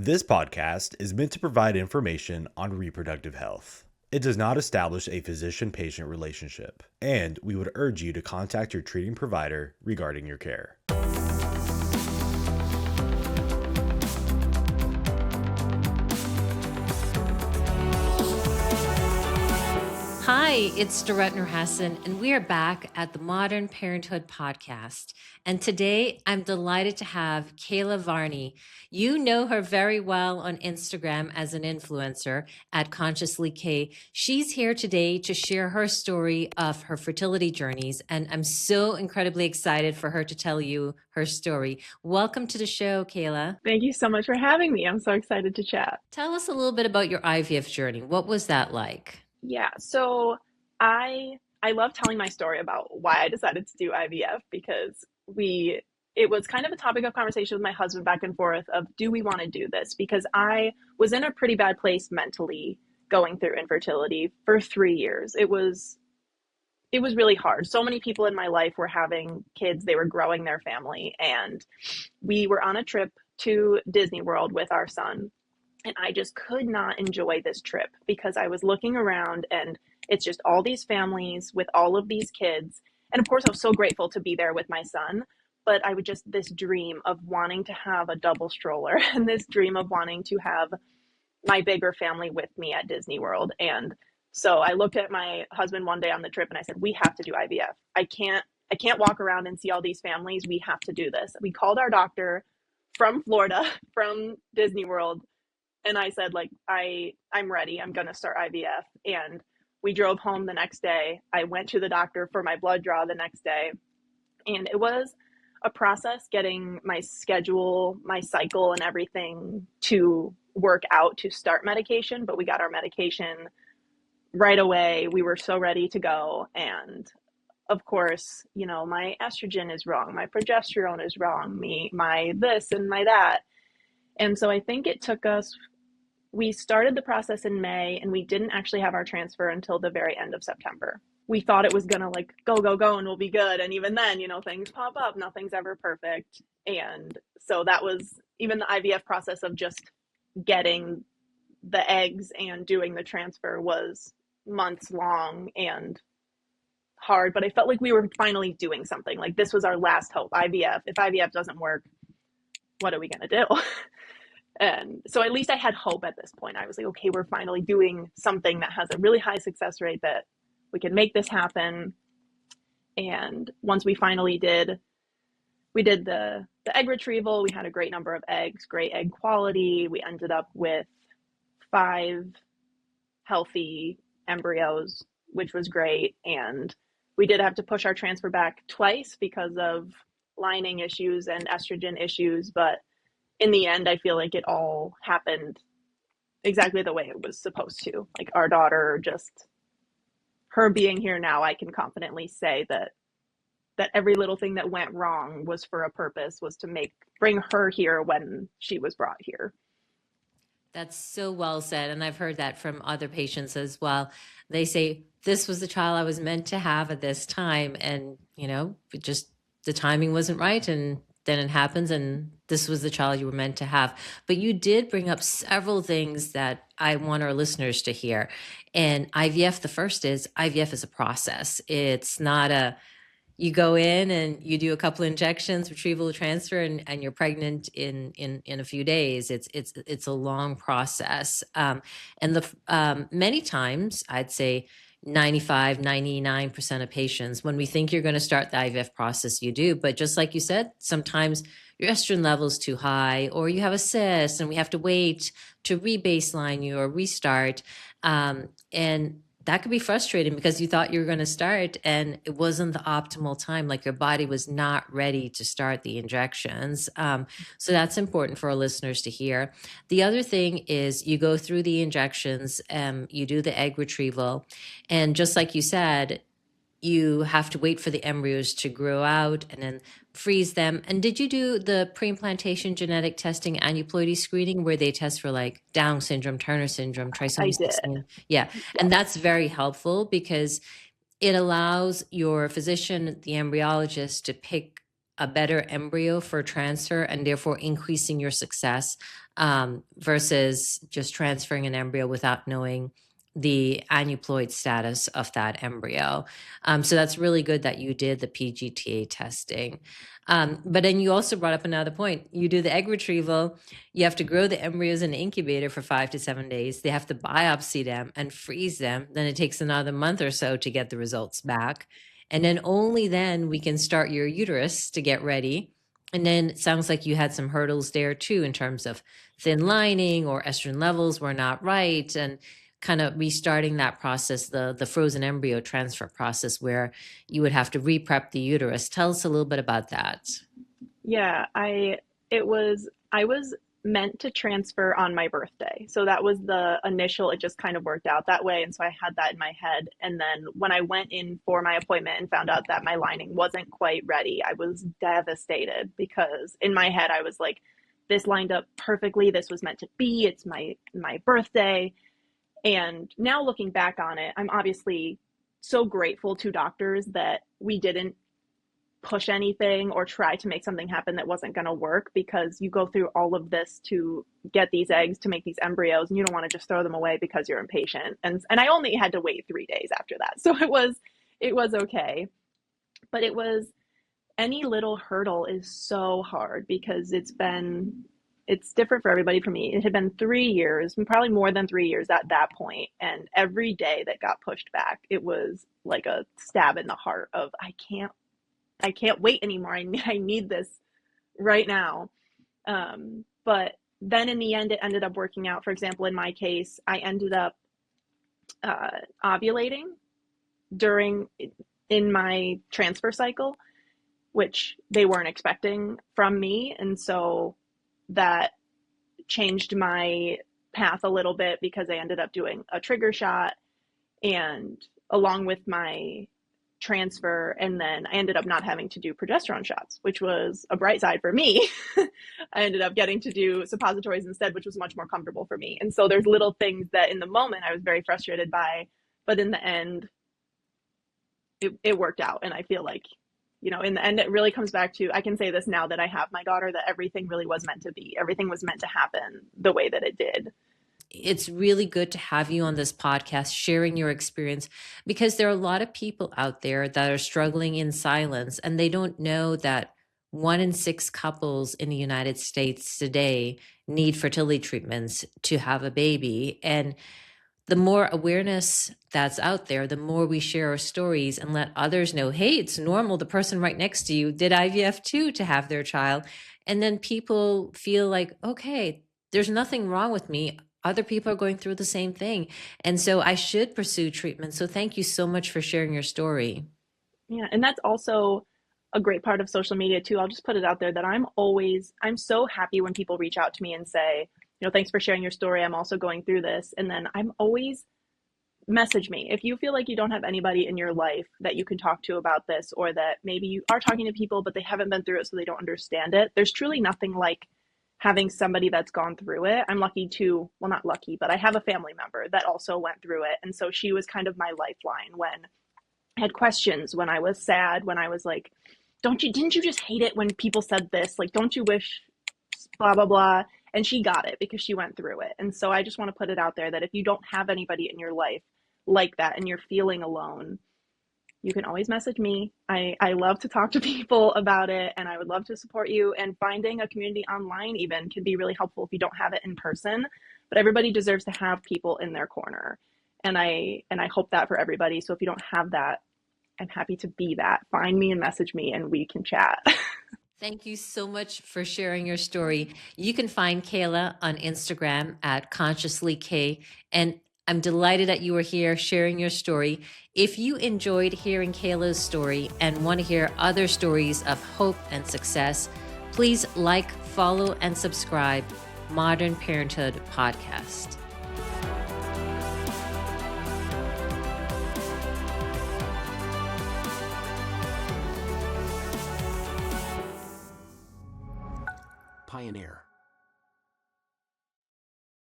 This podcast is meant to provide information on reproductive health. It does not establish a physician-patient relationship, and we would urge you to contact your treating provider regarding your care. Hi, it's Noorhasan, and we are back at the Modern Parenthood podcast. And today I'm delighted to have Kayla Varney. You know her very well on Instagram as an influencer at Consciously K. She's here today to share her story of her fertility journeys, and I'm so incredibly excited for her to tell you her story. Welcome to the show, Kayla. Thank you so much for having me. I'm so excited to chat. Tell us a little bit about your IVF journey. What was that like? Yeah, so I love telling my story about why I decided to do IVF because it was kind of a topic of conversation with my husband back and forth of, do we want to do this? Because I was in a pretty bad place mentally going through infertility for 3 years. It was really hard. So many people in my life were having kids, they were growing their family, and we were on a trip to Disney World with our son. And I just could not enjoy this trip because I was looking around and it's just all these families with all of these kids. And of course, I was so grateful to be there with my son, but I would just, this dream of wanting to have a double stroller and this dream of wanting to have my bigger family with me at Disney World. And so I looked at my husband one day on the trip and I said, we have to do IVF. I can't walk around and see all these families. We have to do this. We called our doctor from Florida, from Disney World. And I said, I'm ready. I'm going to start IVF. And we drove home the next day. I went to the doctor for my blood draw the next day. And it was a process getting my schedule, my cycle, and everything to work out to start medication. But we got our medication right away. We were so ready to go. And of course, my estrogen is wrong. My progesterone is wrong. My this and my that. And so I think it took us, we started the process in May and we didn't actually have our transfer until the very end of September. We thought it was going to go and we'll be good. And even then, things pop up, nothing's ever perfect. And so that was even the IVF process of just getting the eggs and doing the transfer was months long and hard, but I felt like we were finally doing something. Like this was our last hope. IVF, if IVF doesn't work, what are we going to do? And so at least I had hope at this point. I was like, okay, we're finally doing something that has a really high success rate, that we can make this happen. And once we finally did the egg retrieval, we had a great number of eggs, great egg quality. We ended up with 5 healthy embryos, which was great. And we did have to push our transfer back twice because of lining issues and estrogen issues, but in the end, I feel like it all happened exactly the way it was supposed to. Like our daughter, just her being here now, I can confidently say that every little thing that went wrong was for a purpose, was to bring her here when she was brought here. That's so well said. And I've heard that from other patients as well. They say, this was the child I was meant to have at this time. And, just the timing wasn't right. And then it happens, and this was the child you were meant to have. But you did bring up several things that I want our listeners to hear. And IVF, the first is, IVF is a process. It's not you go in and you do a couple of injections, retrieval, transfer, and you're pregnant in a few days. It's a long process. And many times, I'd say 95, 99% of patients, when we think you're going to start the IVF process, you do. But just like you said, sometimes your estrogen level is too high, or you have a cyst and we have to wait to re-baseline you or restart. And that could be frustrating because you thought you were going to start and it wasn't the optimal time. Like your body was not ready to start the injections. So that's important for our listeners to hear. The other thing is you go through the injections, you do the egg retrieval. And just like you said, you have to wait for the embryos to grow out and then freeze them. And did you do the pre-implantation genetic testing, aneuploidy screening, where they test for like Down syndrome, Turner syndrome, trisomy 16? Yeah. And that's very helpful because it allows your physician, the embryologist, to pick a better embryo for transfer and therefore increasing your success versus just transferring an embryo without knowing the aneuploid status of that embryo. So that's really good that you did the PGTA testing. But then you also brought up another point. You do the egg retrieval, you have to grow the embryos in the incubator for 5 to 7 days. They have to biopsy them and freeze them. Then it takes another month or so to get the results back. And then only then we can start your uterus to get ready. And then it sounds like you had some hurdles there too, in terms of thin lining or estrogen levels were not right, and kind of restarting that process, the frozen embryo transfer process, where you would have to re-prep the uterus. Tell us a little bit about that. Yeah, I was meant to transfer on my birthday. So that was the initial, it just kind of worked out that way. And so I had that in my head. And then when I went in for my appointment and found out that my lining wasn't quite ready, I was devastated, because in my head I was like, this lined up perfectly. This was meant to be. It's my birthday. And now looking back on it, I'm obviously so grateful to doctors that we didn't push anything or try to make something happen that wasn't going to work, because you go through all of this to get these eggs, to make these embryos, and you don't want to just throw them away because you're impatient. And I only had to wait 3 days after that. So it was okay. But any little hurdle is so hard, because it's different for everybody. For me, it had been 3 years, probably more than 3 years at that point. And every day that got pushed back, it was like a stab in the heart of, I can't wait anymore. I need this right now. But then in the end, it ended up working out. For example, in my case, I ended up ovulating in my transfer cycle, which they weren't expecting from me. And so that changed my path a little bit, because I ended up doing a trigger shot and along with my transfer, and then I ended up not having to do progesterone shots, which was a bright side for me. I ended up getting to do suppositories instead, which was much more comfortable for me. And so there's little things that in the moment I was very frustrated by, but in the end it worked out. And I feel like, in the end, it really comes back to, I can say this now that I have my daughter, that everything really was meant to be. Everything was meant to happen the way that it did. It's really good to have you on this podcast sharing your experience, because there are a lot of people out there that are struggling in silence, and they don't know that 1 in 6 couples in the United States today need fertility treatments to have a baby. And the more awareness that's out there, the more we share our stories and let others know, hey, it's normal. The person right next to you did IVF too to have their child. And then people feel like, okay, there's nothing wrong with me. Other people are going through the same thing. And so I should pursue treatment. So thank you so much for sharing your story. Yeah. And that's also a great part of social media too. I'll just put it out there that I'm so happy when people reach out to me and say, thanks for sharing your story. I'm also going through this. And then I'm always, message me. If you feel like you don't have anybody in your life that you can talk to about this, or that maybe you are talking to people, but they haven't been through it, so they don't understand it. There's truly nothing like having somebody that's gone through it. I'm lucky to, well, not lucky, but I have a family member that also went through it. And so she was kind of my lifeline when I had questions, when I was sad, when I was like, didn't you just hate it when people said this? Like, don't you wish blah, blah, blah. And she got it because she went through it. And so I just want to put it out there that if you don't have anybody in your life like that and you're feeling alone, you can always message me. I love to talk to people about it, and I would love to support you. And finding a community online even can be really helpful if you don't have it in person. But everybody deserves to have people in their corner. And I hope that for everybody. So if you don't have that, I'm happy to be that. Find me and message me and we can chat. Thank you so much for sharing your story. You can find Kayla on Instagram at ConsciouslyK. And I'm delighted that you were here sharing your story. If you enjoyed hearing Kayla's story and want to hear other stories of hope and success, please like, follow, and subscribe Modern Parenthood Podcast. Pioneer.